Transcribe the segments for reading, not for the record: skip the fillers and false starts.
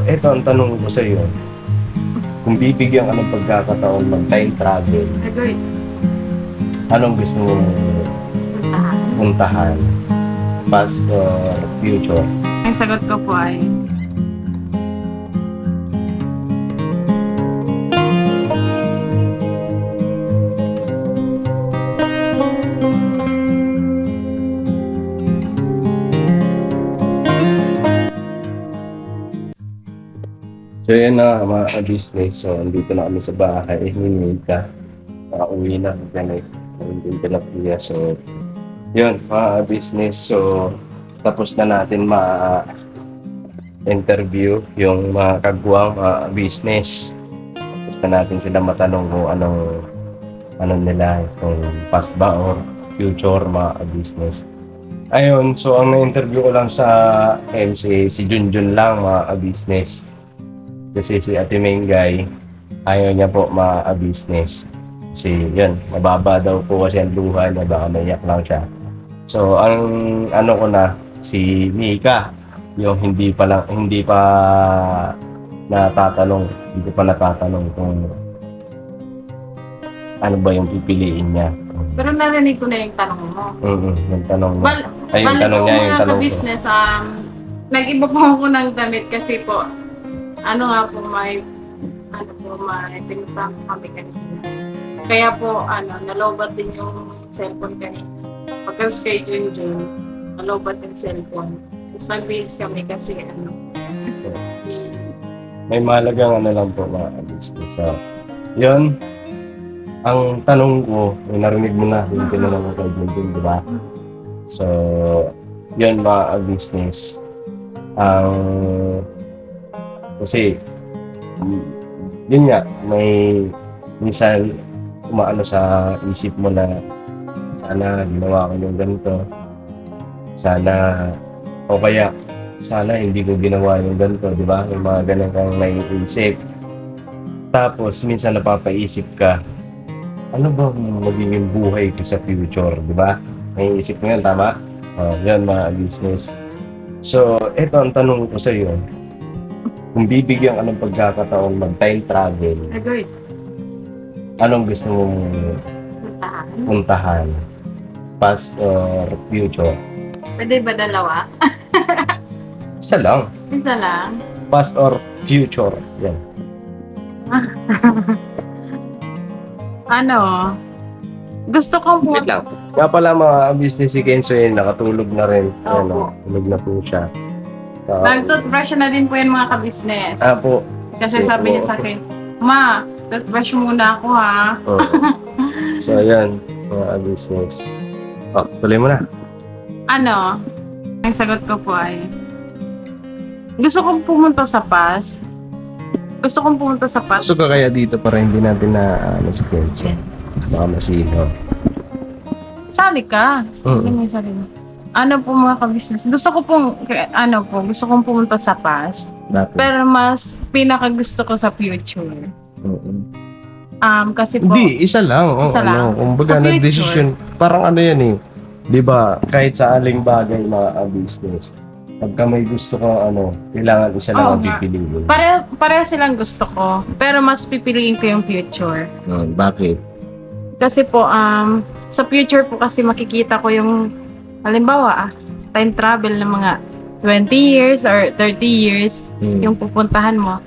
eto ang tanong ko sa iyo. Kung bibigyan ka ng pagkakataon mag-time travel, Agad. anong gusto mong puntahan? Past or future? Ang sagot ko po ay So yan na mga business. So andito na kami sa bahay. Hinihintay ka. Uwi na. Ganit. Hindi ka na kuya. So yun mga business. So tapos na natin interview yung mga kagwang mga business. Tapos na natin sila matanong kung ano nila, kung past ba or future mga business. Ayun, so ang na-interview ko lang sa MC, si Junjun lang mga business. Kasi si Ate Mengay, ayaw niya po ma-business. Kasi yun, mababa daw po kasi ang luha niya, baka maiyak lang siya. So, ang ano ko na, si Mika, yung hindi pa natatanong kung ano ba yung pipiliin niya. pero narinig ko na yung tanong mo. Yung tanong mo. Bali Yung tanong niya, yung mga tanong ko. ka-business, nag-iba po ako ng damit kasi po, may pinuntahan kami kanina. Kaya po, nalobat din yung cellphone kanina. Pagkas kay Junjun, nalobat yung cellphone. Tapos nag-base kami kasi May mahalagang lang po mga business. So, yun. Ang tanong ko, may narinig mo na, yung tinanong ko kay Junjun, di ba? So, yun mga business. Kasi, yun nga, may minsan umaano sa isip mo na sana ginawa ko yung ganito. Sana hindi ko ginawa yung ganito, di ba? Yung mga ganun kang naiisip. Tapos, minsan napapaisip ka, ano ba magiging buhay ko sa future, di ba? Naiisip mo yan, tama? Yan mga business. So, eto ang tanong ko sa iyo. Kung bibigyan ka ng pagkakataon mag-time travel, agad. anong gusto mong puntahan? Past or future? Pwede ba dalawa? Isa lang. Isa lang. Past or future? Yan. Gusto kong Wait lang. Nga pala mga business si Kenzo yun, nakatulog na rin. Opo. Tulog na po siya. Nag-toothbrush na din po yan mga ka-business. Po. Kasi sabi niya sa akin, Ma, toothbrush muna ako ha. So, ayan. Mga business. Tuloy mo na. Ang sagot ko po ay, gusto kong pumunta sa past. Gusto Gusto ka kaya dito para hindi natin na si Kenzo. Baka masino. Sali ka. Sali mo. Po mga ka-business. Gusto kong pumunta sa past. Bakit? Pero mas pinakagusto ko sa future. Kasi po, Hindi, isa lang. Isa lang. Kumbaga, Sa future. nag-decision. Parang yan eh. Di ba? Kahit sa aling bagay mga business. Pagka may gusto ko, kailangan isa lang Oo ang nga. pipiliin. pareho silang gusto ko. Pero mas pipiliin ko yung future. Bakit? Kasi po, sa future po kasi makikita ko yung, halimbawa, time travel ng mga 20 years or 30 years, yung pupuntahan mo.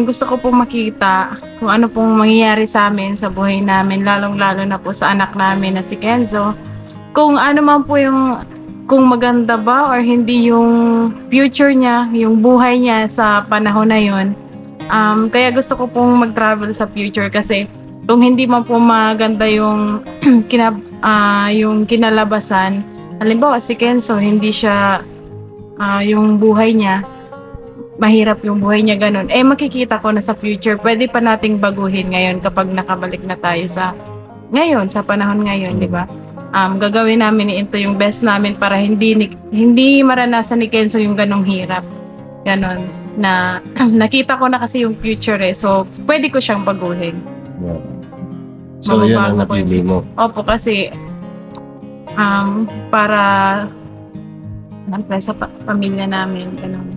Gusto ko po makita kung ano pong mangyayari sa amin, sa buhay namin, lalong-lalo na po sa anak namin na si Kenzo. Kung ano man po kung maganda ba or hindi yung future niya, yung buhay niya sa panahon na yun. Kaya gusto ko pong mag-travel sa future kasi kung hindi man po maganda yung yung kinalabasan, halimbawa si Kenzo, hindi siya yung buhay niya, mahirap yung buhay niya ganun, makikita ko na sa future, pwede pa nating baguhin ngayon kapag nakabalik na tayo sa panahon ngayon, di ba? Gagawin namin ito yung best namin para hindi maranasan ni Kenzo yung ganong hirap. Ganon. Na nakita ko na kasi yung future so pwede ko siyang baguhin. Yeah. So, yun ang Mababago ko napili mo. Opo, kasi para sa pamilya namin, ganun.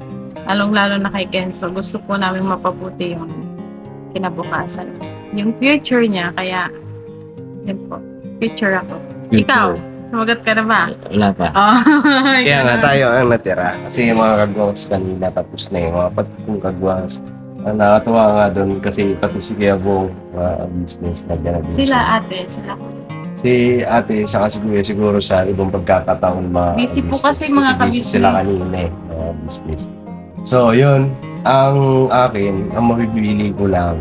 lalong-lalo na kay Kenzo, gusto po namin mapabuti yung kinabukasan. Yung future niya, kaya yun po, future ako. Ikaw, sumagot ka na ba? Wala pa. Oh, Kaya nga tayo ang natira. Kasi yung mga kagwas kanina tapos na yung mga patong kagwas. Ang nakatuwa nga doon kasi pati si Kuya Bong business na gano'n. Sila ate, sila po. Si ate saka si Kuya siguro sa ibang pagkakataon Busy po business. kasi mga busy ka-business. sila kanina mga business. So yun, ang akin, ang mabibili ko lang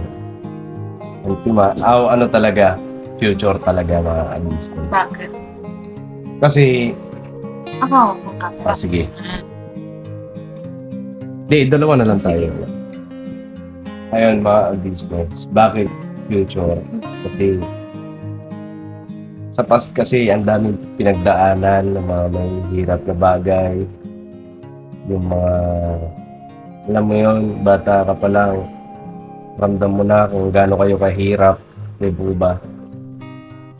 ano talaga, future talaga mga business. Bakit? Kasi, Ako, kapwa. sige. Di, dalawa na lang tayo. Ayun, mga business. Bakit future? Kasi sa past kasi ang daming pinagdaanan ng mga may hirap na bagay. Yung mga, alam mo yun, bata ka pa lang, ramdam mo na kung gaano kayo kahirap, di ba?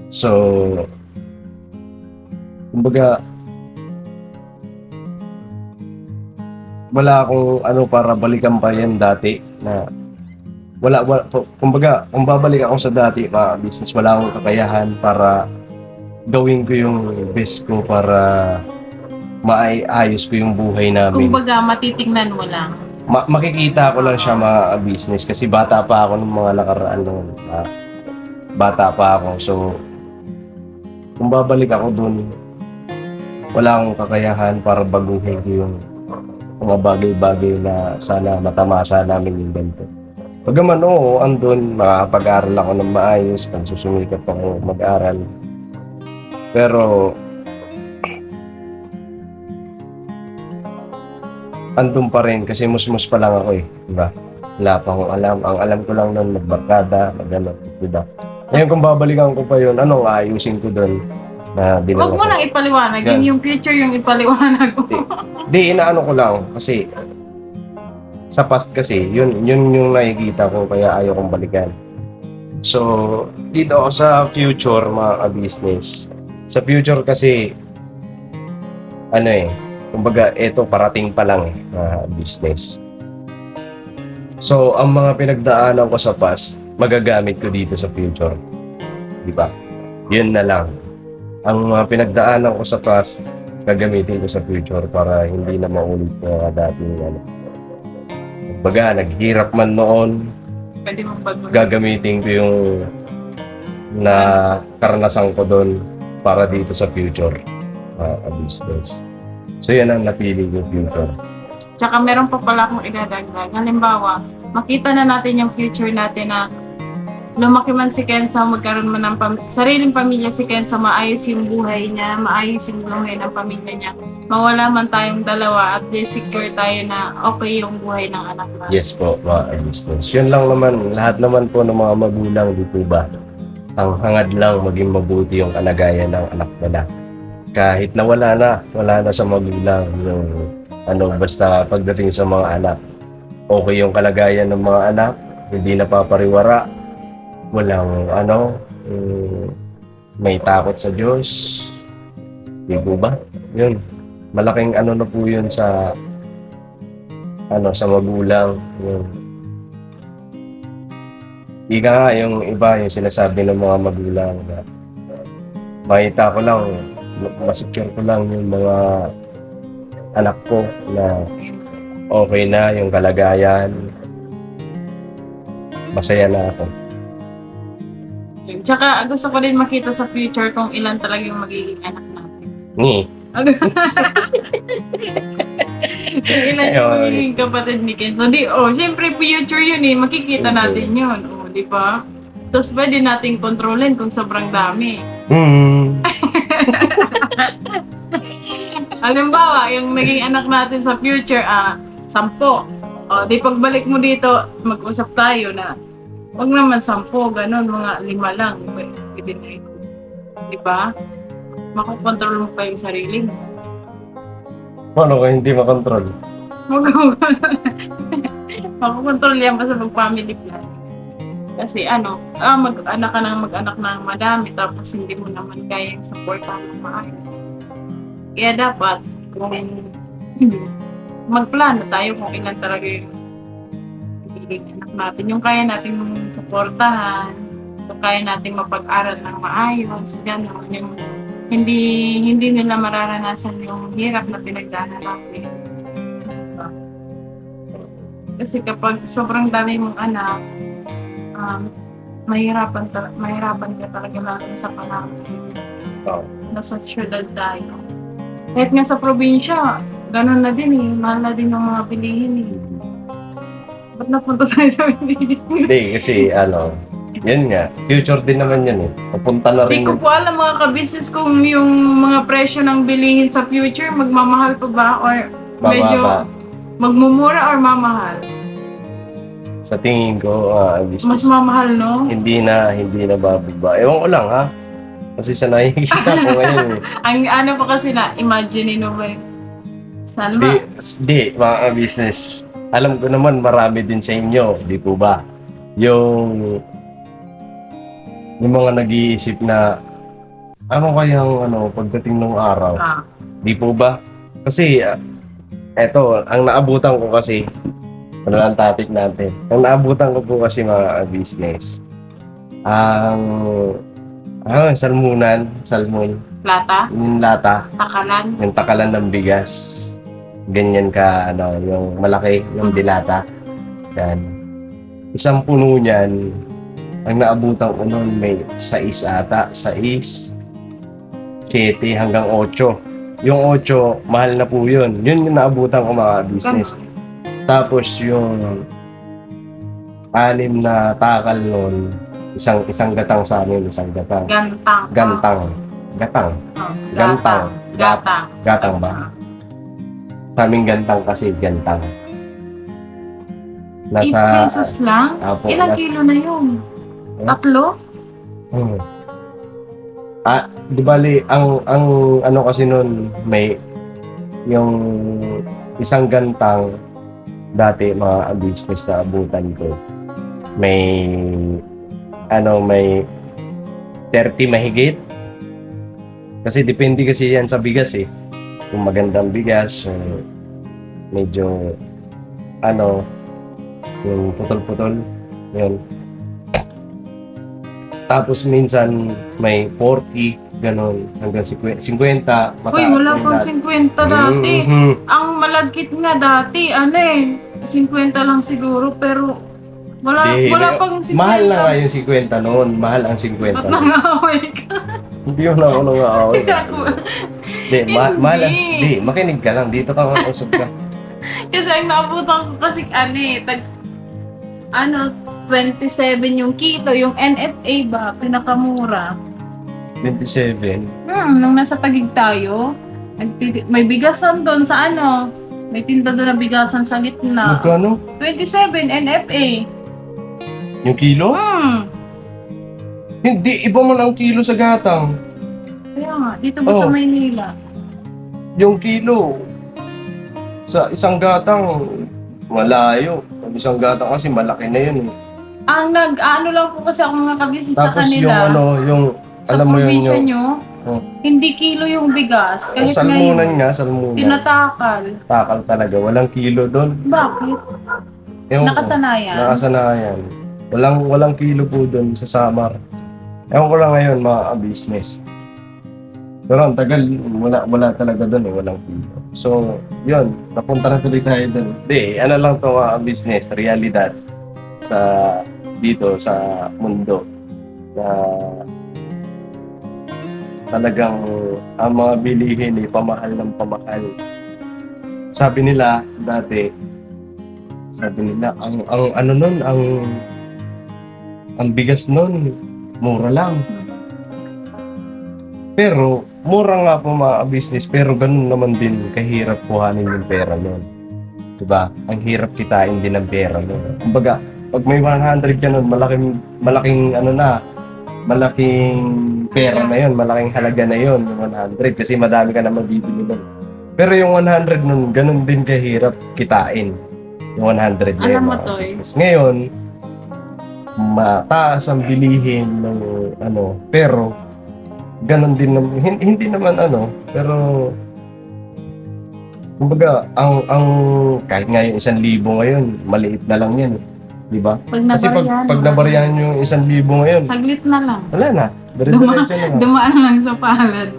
So, kumbaga, wala akong ano para balikan pa yan dati na kumbaga, kung babalik ako sa dati business, wala akong kakayahan para gawin ko yung best ko para maayos ko yung buhay namin. Kumbaga, matitingnan mo lang. Makikita ko lang siya mga business kasi bata pa ako nung mga nakaraan noon. Bata pa ako. So, kung babalik ako dun, wala akong kakayahan para baguhin ko yung mga bagay-bagay na sana matamasa namin yung ganito. Pagaman oo, andun, makakapag-aral ako ng maayos, pagsusumikap ako mag-aral. Pero, andun pa rin kasi musmus pa lang ako eh, diba? Wala pa akong alam. Ang alam ko lang nun, magbarkada, mag-ano, diba? Ngayon kung babalikan ko pa yun, anong aayusin ko dun na Huwag mo nang ipaliwanag. Yun yung future yung ipaliwanag mo. Di, inaano ko lang kasi sa past kasi, yun yung nakikita ko kaya ayaw kong balikan. So, dito ako sa future mga business. Sa future kasi, ano eh, kumbaga, eto parating pa lang eh, mga business. So, ang mga pinagdaanan ko sa past, magagamit ko dito sa future. Di ba? Yun na lang. Ang mga pinagdaanan ko sa past, gagamitin ko sa future para hindi na maulit yung dating ano. Kumbaga, naghirap man noon, Pwede mong baguhin. gagamitin ko yung na karanasan ko doon para dito sa future business. So yan ang napili yung future. Tsaka meron pa pala akong idadagdag. Halimbawa, makita na natin yung future natin na lumaki man si Kenzo, magkaroon man ng sariling pamilya si Kenzo, maayos yung buhay niya, maayos yung buhay ng pamilya niya. Mawala man tayong dalawa at least secure tayo na okay yung buhay ng anak natin. Yes po, mga business. Yun lang naman, lahat naman po ng mga magulang dito ba, ang hangad lang maging mabuti yung kalagayan ng anak nila. Kahit na wala na sa magulang yung ano, basta pagdating sa mga anak, okay yung kalagayan ng mga anak, hindi napapariwara, walang may takot sa Diyos, di po ba? Yun, malaking ano na po yun sa sa magulang. Yun. Ika nga yung iba, yung sinasabi ng mga magulang na makita ko lang, masecure ko lang yung mga anak ko na okay na yung kalagayan, masaya na ako. Tsaka gusto ko din makita sa future kung ilan talaga yung magiging anak natin. Ni, Kung ilan yung magiging kapatid ni Kenzo. Syempre future yun eh. Makikita natin yun. Di ba? Tapos pwede nating kontrolin kung sobrang dami. Halimbawa, yung naging anak natin sa future, 10. Di pagbalik mo dito, mag-usap tayo na wag naman 10, ganun, mga 5 lang. Pwede na ito. Di ba? Makokontrol mo pa yung sarili mo. Paano kung hindi makontrol? Makokontrol yan basta mag-family plan. Kasi mag-anak ka ng madami tapos hindi mo naman kayang supportahan ng maayos. Kaya dapat, kung magplano tayo kung ilan talaga yung pililing anak natin. Yung kaya natin suportahan, yung kaya natin mapag-aral ng maayos, gano'n. Yung hindi nila mararanasan yung hirap na pinagdaanan natin. Kasi kapag sobrang dami mong anak, mahirapan ka talaga natin sa panahon. Oo. Nasa syudad tayo. Kahit nga sa probinsya, ganun na din eh. Mahal na din ng mga bilihin eh. Ba't napunta tayo sa bilihin? Hindi, kasi yun nga, future din naman yun eh. Papunta na Hindi rin ko yun. po alam mga kabisnes kung yung mga presyo ng bilihin sa future, magmamahal pa ba? Or medyo Bababa. magmumura or mamahal? Sa tingin ko, Mas business, mamahal, no? hindi na bababa. Ewan ko lang ha. Kasi sa nakikita ko ngayon eh. Ang ano pa kasi na, imagine mo ba? Sana ba? Di, mga business. Alam ko naman marami din sa inyo, di po ba? Yung mga nag-iisip na ano kayang pagdating ng araw, di po ba? Kasi eto, ang naabutan ko kasi ang topic natin. Ang naabutan ko po kasi mga business. Salmon, Plata? yung lata, Takalan? yung takalan ng bigas. Ganyan ka, yung malaki, yung dilata. Yan. Isang puno niyan, ang naabutan ko noon may 6 ata, 6, 7 hanggang 8. Yung 8, mahal na po yun. Yun yung naabutan ko mga business. Tapos yung 6 na takal noon, isang gatang sa amin, isang gatang. Gantang. Gatang. Oh, Gantang. Gatang. Gatang ba? Sa aming gantang kasi, gantang. 8 pesos lang? Apo, Ilang kilo na yun? Eh? 3? Di bali, ang ano kasi nun, may yung isang gantang dati mga business na abutan ko. May 30 mahigit. Kasi depende kasi yan sa bigas eh. Kung magandang bigas, medyo yung putol-putol, yun. Tapos minsan may 40, ganon, hanggang 50, mataas. Uy, wala na pang yung 50 dati. Mhm. Ang malagkit nga dati, 50 lang siguro, pero wala pang 50. Mahal na nga yung 50 noon. Mahal ang 50 Ba't noon. nangaway ka? Hindi mo na ako nang-aaway. Hindi, mahal ang... Hindi. Hindi, makinig ka lang. Dito ka usap ka. Kasi ang naabutan ko kasi 27 yung kilo, yung NFA ba, pinakamura. 27. Nung nasa Taguig tayo, may bigasan doon sa may tinda doon na bigasan sa gitna. Magkano? 27 NFA. Yung kilo? Hindi, iba man ang kilo sa gatang. Kaya nga, dito ba sa Maynila? Yung kilo, sa isang gatang, malayo. Ang isang gatang kasi malaki na yun eh. Ang lang po kasi ako mga kabisnes sa Tapos kanila. sa Sa alam mo yun probinsya yung... nyo, hindi kilo yung bigas. Kahit salmunan ngayon, nga, salmunan. tinatakal. Takal talaga, walang kilo doon. Bakit? Ewan ko. Nakasanayan. Nakasanayan. Walang kilo po doon sa Samar. Ewan ko lang ngayon mga business. Pero ang tagal, wala talaga doon eh, walang kilo. So, yun, napunta na tuloy tayo doon. Hindi, lang to mga business, realidad dito sa mundo na talagang ang mga bilihin pamahal ng pamahal. Sabi nila dati, ang bigas nun, mura lang. Pero, mura nga po mga business, pero ganun naman din kahirap kuhanin yung pera nun. Diba? Ang hirap kitain din ng pera nun. Kumbaga, pag may 100 ka nun, malaking pera na yun, malaking halaga na yun, yung 100, kasi madami ka na mabibili nun. Pero yung 100 nun, ganun din kahirap kitain. Yung 100 na yun, mga business. Ngayon, mataas ang bilihin ng pero ganun din naman, hindi naman pero Kumbaga, ang kahit nga yung 1,000 ngayon, maliit na lang yan. Di ba? Pag Kasi pag nabaryahan yung 1,000 ngayon, saglit na lang. wala na. Dire-diretso na lang. Dumaan lang sa palad.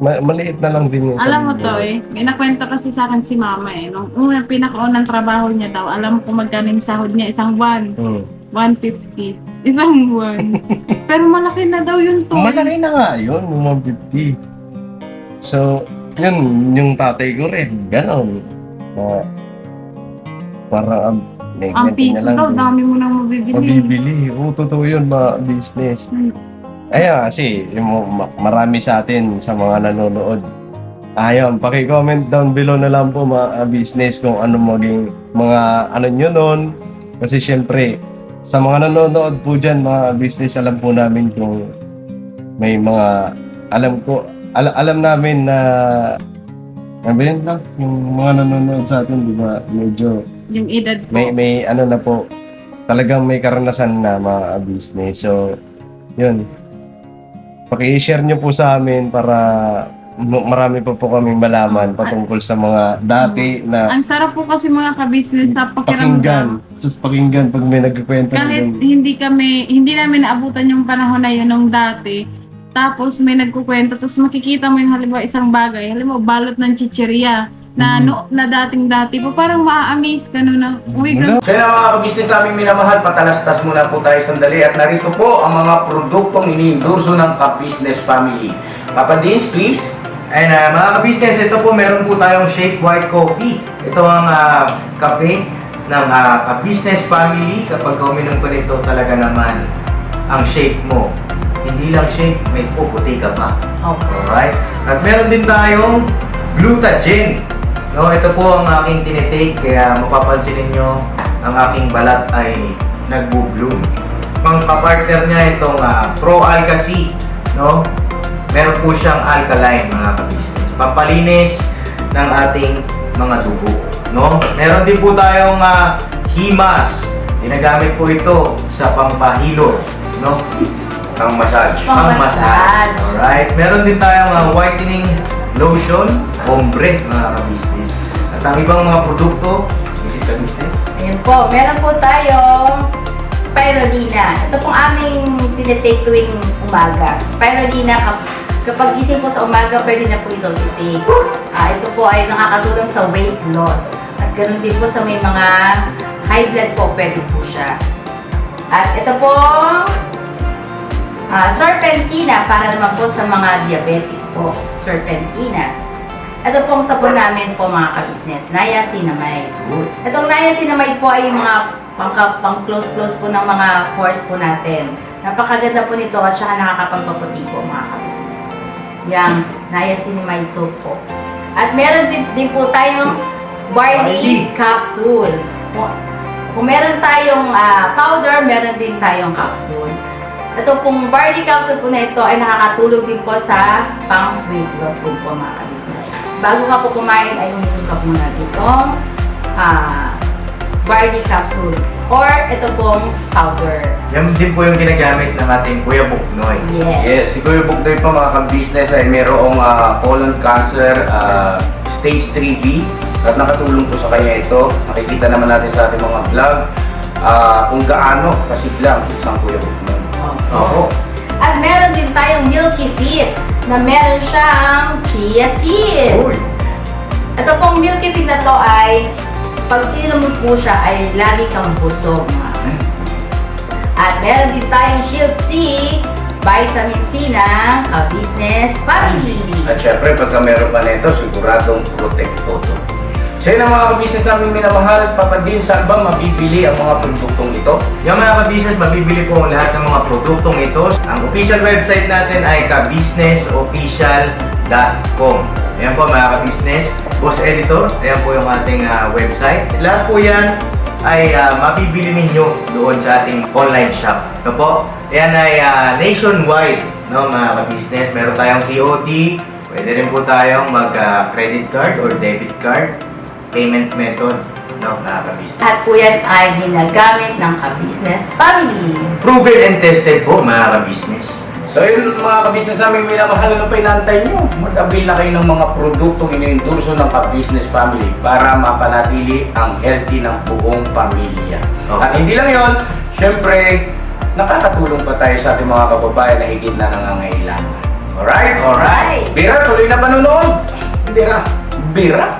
Maliit na lang din yung 1,000. Alam mo to may nakwento kasi sa akin si mama Nung unang pinakaunang trabaho niya daw, alam ko magkano yung sahod niya isang buwan. 150. Isang buwan. Pero malaki na daw yun to. Malaki na nga yun, yung 150. So, yun, yung tatay ko rin, gano'n. Parang, Ang piso daw, dami mo nang mabibili. Mabibili. Oo, totoo yun, business. Ayun, kasi marami sa atin, sa mga nanonood. Ayun, paki-comment down below na lang po mga business kung ano maging mga ano nyo nun. Kasi syempre, sa mga nanonood po dyan, mga business, alam po namin kung may mga, alam namin na, sabihin lang, yung mga nanonood sa atin, di ba, medyo, yung edad po. may ano na po, talagang may karanasan na mga business. So, yun. Paki-share nyo po sa amin para marami pa po kaming malaman patungkol sa mga dati na Ang sarap po kasi mga ka-business sa pakinggan. pakiramdam. Sus pakinggan pag may nagkikwento. Kahit hindi namin naabutan yung panahon na yun nung dati. Tapos may nagkukwento, tapos makikita mo yung halimbawa isang bagay, halimbawa balot ng chicheria na na dating-dati po, parang ma-amaze ka no na, uy, Wala. So yun mga ka-business naming minamahal, patalastas muna po tayo sandali at narito po ang mga produktong iniendorso ng ka-business family. Papa Dins, please. And mga ka-business, ito po meron po tayong Shake White Coffee. Ito ang kape ng ka-business family. Kapag uminom ko nito talaga naman ang shake mo. Hindi lang shake, may puputi ka pa. Okay. Alright? At meron din tayong Glutagen. No, ito po ang aking tinitake kaya mapapansin niyo ang aking balat ay nagbo-bloom. Pang-partner niya itong Pro Alka C, no? Meron po siyang alkaline mga ka-business. Pampalinis ng ating mga dugo, no? Meron din po tayong Himas. Ginagamit po ito sa pampahilo, no? Pang-massage. Pang-massage. Alright. Meron din tayong whitening lotion, ombre, mga ka-business. At ang ibang mga produkto, Mrs. Ka-business. Ayan po, meron po tayong spirulina. Ito pong aming tinitake tuwing umaga. Spirulina, kapag gising po sa umaga, pwede na po ito i-take. Ito po ay nakakatulong sa weight loss. At ganoon din po sa may mga high blood po, pwede po siya. At ito po, serpentina, para naman po sa mga diabetic po, serpentina. Ito pong sabon namin po mga ka-business, niacinamide. Itong niacinamide po ay yung mga pang-close po ng mga pores po natin. Napakaganda po nito at saka nakakapagpaputi po mga ka-business. Yang niacinamide soap po. At meron din po tayong barley capsule. Kung meron tayong powder, meron din tayong capsule. Ito pong barley capsule po na ito ay nakakatulong din po sa pang-weight loss din po mga ka-business. Bago ka po kumain ay uminom ka muna itong barley capsule or ito pong powder. Yan din po yung ginagamit ng ating Kuya Buknoy. Yes, si Kuya Buknoy po mga ka-business ay mayroong colon cancer stage 3B at nakatulong po sa kanya ito. Nakikita naman natin sa ating mga vlog kung gaano kasiglang isang Kuya Buknoy. Opo. At meron din tayong Milky Fit na meron siyang chia seeds. Ito pong Milky Fit na to ay pag ininom mo po siya ay lagi kang busog mga ka-business. At meron din tayong Shield C, vitamin C ng ka-business family. At syempre, pagka meron pa nito, siguradong protect todo. So yun ang mga ka-business namin minamahal. Papa Din, saan ba mabibili ang mga produktong ito? Yung mga ka-business, mabibili po ang lahat ng mga produktong ito. Ang official website natin ay kabusinessofficial.com. Ayan po mga ka-business. Boss Editor, ayan po yung ating website. Lahat po yan ay mabibili ninyo doon sa ating online shop. Ito po, yan ay nationwide, no, mga ka-business. Meron tayong COD, pwede rin po tayong mag-credit card or debit card payment method, no, mga ka-business. At po yan ay ginagamit ng ka-business family. Proven and tested po, mga ka-business. So yun mga kabisnes namin, minamahal na pa inantay nyo. Mag-avail na kayo ng mga produktong iniendurso ng ka-business family para mapanatili ang healthy ng buong pamilya. Okay. At hindi lang yon, syempre, nakakatulong pa tayo sa ating mga kababayan na higit na nangangailangan. Alright? Alright. Bira, tuloy na panunood. Bira.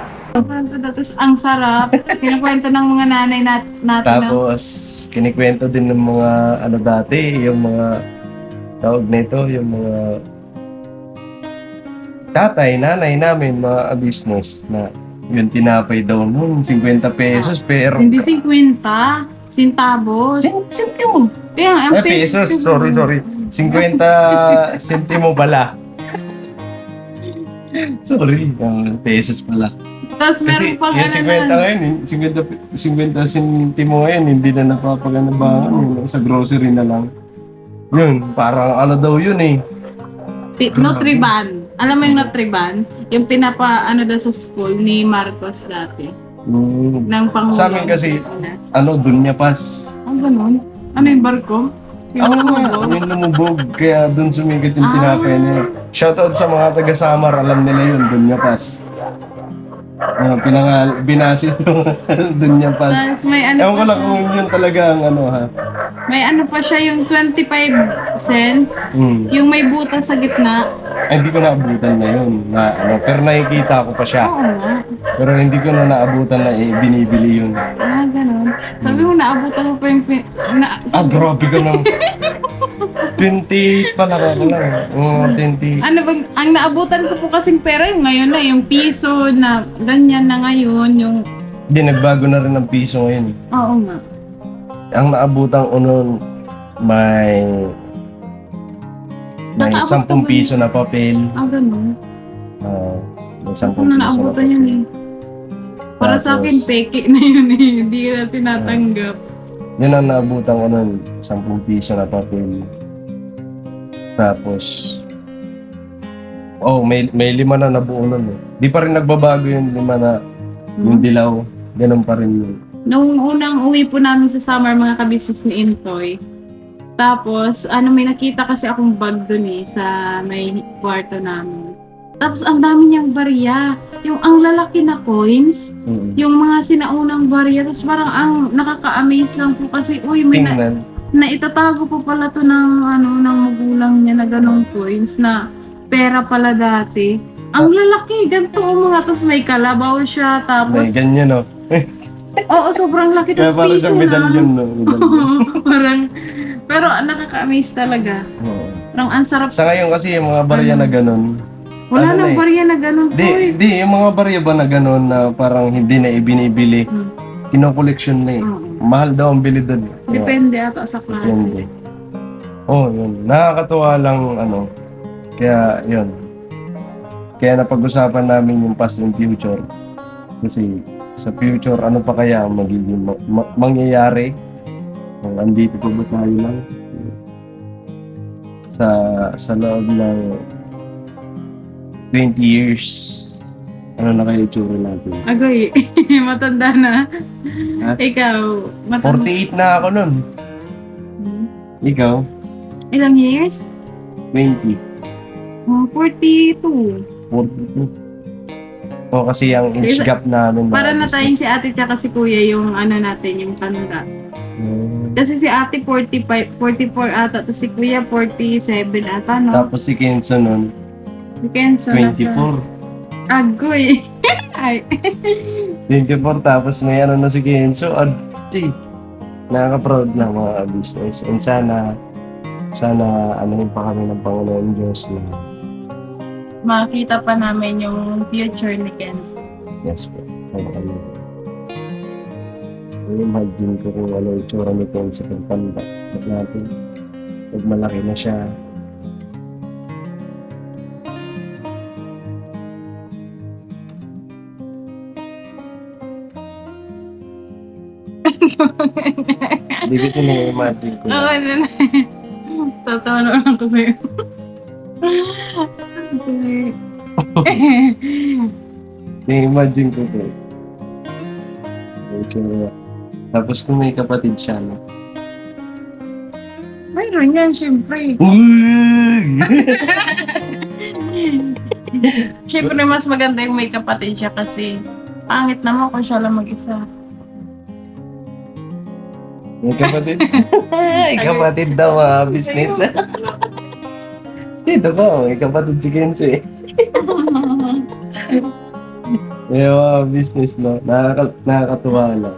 Tapos ang sarap. Kinukwento ng mga nanay natin. Tapos, kinikwento din ng mga ano dati, yung mga tawag nito, yung mga tatay, nanay namin, mga business na yung tinapay daw noon, 50 pesos, pero... Hindi 50. Centavos. Sentimo. Kaya ang Pesos, sorry. 50 sentimo pala. Sorry, pesos pala. Tapos Kasi meron pang yung 50 ngayon, 50 sentimo ngayon, hindi na napapaganabangan yun. Sa grocery na lang. Yun, parang ano daw yun eh. Nutriban. Alam mo yung Nutriban? Yung pinapa daw sa school ni Marcos dati. Ng Pangulo. Sa amin kasi, Dunya Pass. Ganun? Ano yung barko? Yung lumubog? Yung lumubog, kaya dun sumigat yung Ah. tinapay nila. Shoutout sa mga taga-Samar, alam nila yun, Dunya Pass. Binasi ito, Dunya Pass. Tapos may Ewan ko pa lang siya. kung yun talaga ang ha. May pa siya yung 25 cents. Yung may butas sa gitna. Ay, hindi ko naabutan na yun. Pero nakikita ko pa siya. Oo nga. Pero hindi ko na naabutan na binibili yun. Ganun. Sabi mo, naabutan mo pa yung... Grabe ka naman. 28 pa lang ako lang. 20. Ano bang, ang naabutan ko po kasing pera yung ngayon na, yung piso na ganyan na ngayon, yung... Hindi, nagbago na rin ang piso ngayon. Oo nga. Ang naabutang unon may Nakaabot 10 piso na papel. Ganun. May 10 Ako na naabutan yun eh. Para sa akin, Tapos, peke na yun eh. Hindi na tinatanggap. Yun ang naabutang ko nun, 10 piso na papel. Tapos, may 5 na nabuo nun eh. Di pa rin nagbabago yung 5 na, yung dilaw. Ganun pa rin yun. Nung unang uwi po namin sa summer, mga kabisnes ni Intoy. Tapos, may nakita kasi akong bag dun eh, sa may kwarto namin. Tapos, ang dami niyang barya. Yung ang lalaki na coins, yung mga sinaunang barya. Tapos parang ang nakaka-amaze lang po kasi, may Tingnan. naitatago po pala to ng magulang niya na ganong coins na pera pala dati. Ang lalaki, ganito mga, tapos may kalabaw siya, May tapos, ganyan no. oo, sobrang laki, Kaya tapos parang piso siyang medalyon no. parang, pero nakaka-amaze talaga. Oo. Parang ang sarap. Sa ngayon kasi yung mga barya na ganun. Wala ano nang na eh. barya na ganun po eh. Di, yung mga barya ba na ganun na parang hindi na ibinibili, kinokoleksyon na eh. Oo. Mahal daw ang bili doon. Depende ata sa klase. Depende. Yun. Nakakatuwa lang kaya yun. Kaya napag-usapan namin yung past and future. Kasi sa future, ano pa kaya ang magiging mangyayari? Kung andito pa ba tayo lang? Sa loob ng 20 years, ano na kayo itsura natin? Agoy, matanda na. Ha? Ikaw, matanda. 48 na ako nun. Ikaw? Ilang years? 20. 42. 42. Kasi ang age Isa- gap namin. mga Para na tayong business. si ate tsaka si kuya yung natin, yung tanda. Kasi si ate 45, 44 ata, tapos si kuya 47 ata, no? Tapos si Kenzo nun, Si Kenzo 24. Agoy. Ay. 24, tapos may na si Kenzo. Nakaka-proud na mga business. And sana yung pa kami ng Panginoon Diyos na Makita pa namin yung future ni Kenzo. yes po. Imagine ko kung ano yung tsura ni Kenzo pag tanda natin. Pag malaki na siya. Hindi kasi na-imagine ko. Oo, ano na. Tatawa naman ako sa'yo. Na-imagine ko to. Yung tsura. Tapos kung may kapatid siya, no? Meron yan, syempre. Uy! Syempre, mas maganda yung may kapatid siya kasi pangit naman kung siya lang mag-isa. May kapatid. Ay, kapatid daw mga business. Dito ba? May kapatid si Kenzo eh. May mga business no. Nakakatuwa lang.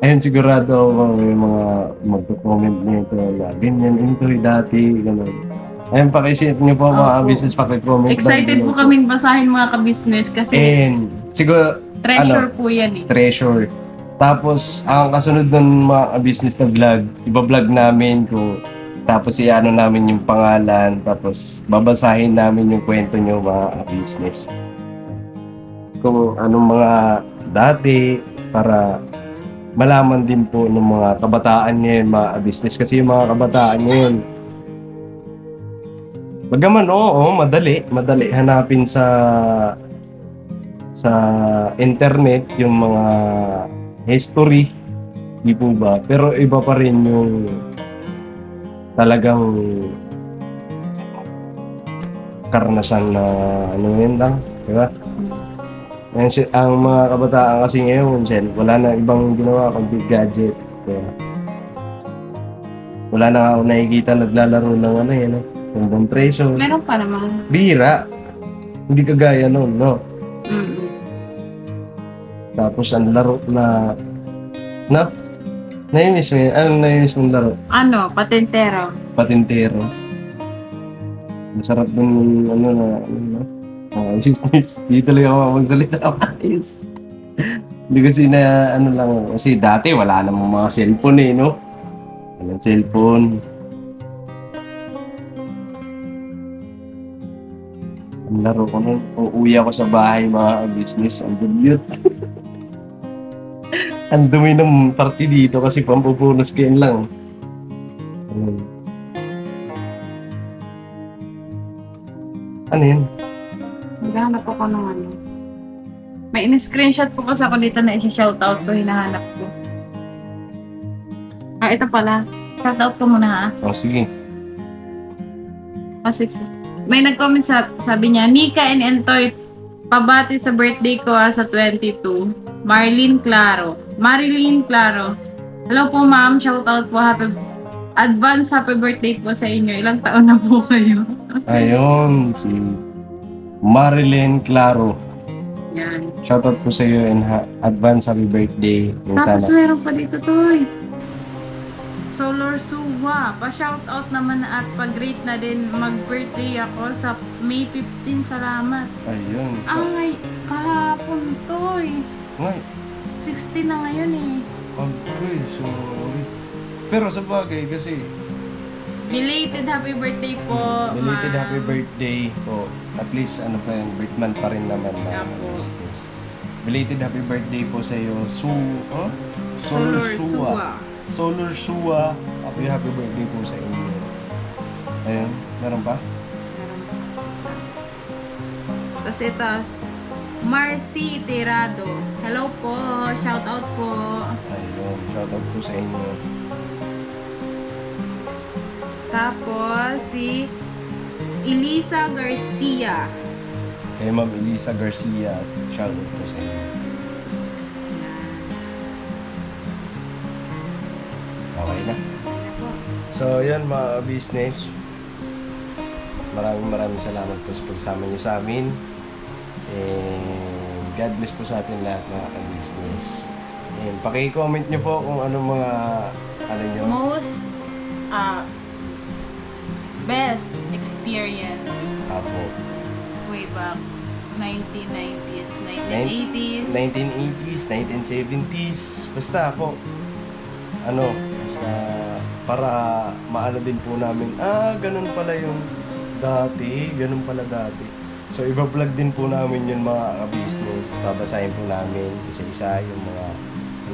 Ayun, sigurado ako may mga magko-comment nito na ganyan intoy dati, gano'n. Ayun, pakishare niyo po mga Opo. business, pakicomment. Excited po kaming basahin mga ka-business kasi And siguro, treasure po yan eh. treasure. Tapos, ang kasunod nun mga business na vlog, iba-vlog namin kung tapos i-ano namin yung pangalan, tapos babasahin namin yung kwento nyo mga business. Kung anong mga dati, para malaman din po ng mga kabataan ngayon, mga business. Kasi yung mga kabataan ngayon, bagaman oo, madali hanapin sa internet yung mga history, di po ba? Pero iba pa rin yung talagang karanasan na ano yun lang, di ba? Ang mga kabataan kasi ngayon, wala na ibang ginawa kundi gadget. Kaya, wala na ako nakikita naglalaro ng ano yan, Kingdom Treasure. Meron pa naman. Bira. Hindi kagaya nun, no? Mm. Tapos ang laro na, no? Nainis mo yun? Anong nainis mong laro? Ano, patentero. Patintero. Masarap dun, business. Hindi tuloy ako magsalita ng ayos. Hindi kasi na, kasi dati wala namang mga cellphone eh, no? Walang cellphone. Ang laro ko nun, uuwi ako sa bahay mga business, ang dulyot. Ang dumi ng party dito kasi pampupunos kayo lang. Ano yun? Maghanap ako ng ano. May in-screenshot po kasi ako dito na i-shoutout ko, hinahanap ko. Ito pala. Shoutout ko muna ha. Oh, sige. May nag-comment sabi niya, Nika and Entoy, pabati sa birthday ko sa 22. Marilyn Claro. Hello po ma'am, shoutout po. Advance happy birthday po sa inyo. Ilang taon na po kayo? Ayun, si Marilyn Claro. Yan. Shoutout po sa iyo and advance happy birthday. Yung Tapos sana. meron pa dito, Toy. Solar Suwa. Pa-shoutout naman at pag-rate na din. Mag-birthday ako sa May 15. Salamat. Ayun. Ay, kahapon, Toy. Ngay, 16 na ngayon eh. okay, sorry. Pero sa bagay kasi, Belated happy birthday po, belated ma'am. happy birthday po. At least, ano pa yun, birth month pa rin naman na Apo. business. Belated happy birthday po sa iyo, Solar Suwa. Solar Suwa. Happy birthday po sa inyo. Ayun, meron pa? Tapos ito, Marcy Tirado. Hello po, shout out po. Ayun, shoutout po sa inyo. Tapos si Elisa Garcia. Kay Ma'am Elisa Garcia, shoutout po sa inyo. Okay na. So, yan mga business. Maraming salamat po sa pagsama niyo sa amin. And God bless po sa atin lahat mga business. And paki-comment niyo po kung anong mga nyo. Most best experience Apo. way back 1990s, 1980s. 1980s, 1970s. Basta ako. Basta para maano din po namin, ganun pala yung dati, ganun pala dati. So, iba-vlog din po namin yun mga business. Babasahin po namin isa-isa yung mga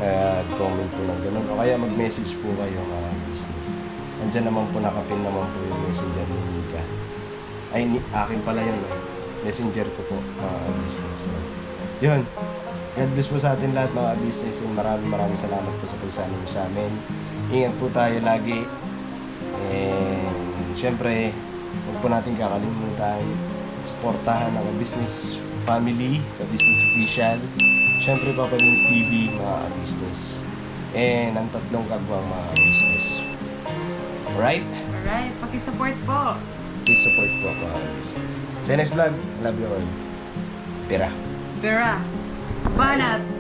nag-comment po ng ganun. O kaya mag-message po kayo mga business. Nandiyan naman po, nakapin naman po yung messenger ni Nika. Ay, akin pala yun. Messenger ko po mga business. So, yun. God bless po sa atin lahat mga business. And maraming salamat po sa pagsama niyo sa amin. Ingat po tayo lagi. And syempre, huwag po natin kakalimutan suportahan ang business family, business official. Syempre, Papa Lins TV, mga business. And ang tatlong kagwang mga business. Alright? Alright, paki-support po. Please support po mga business. Sa next vlog, love you all. Pera. Vera, banat!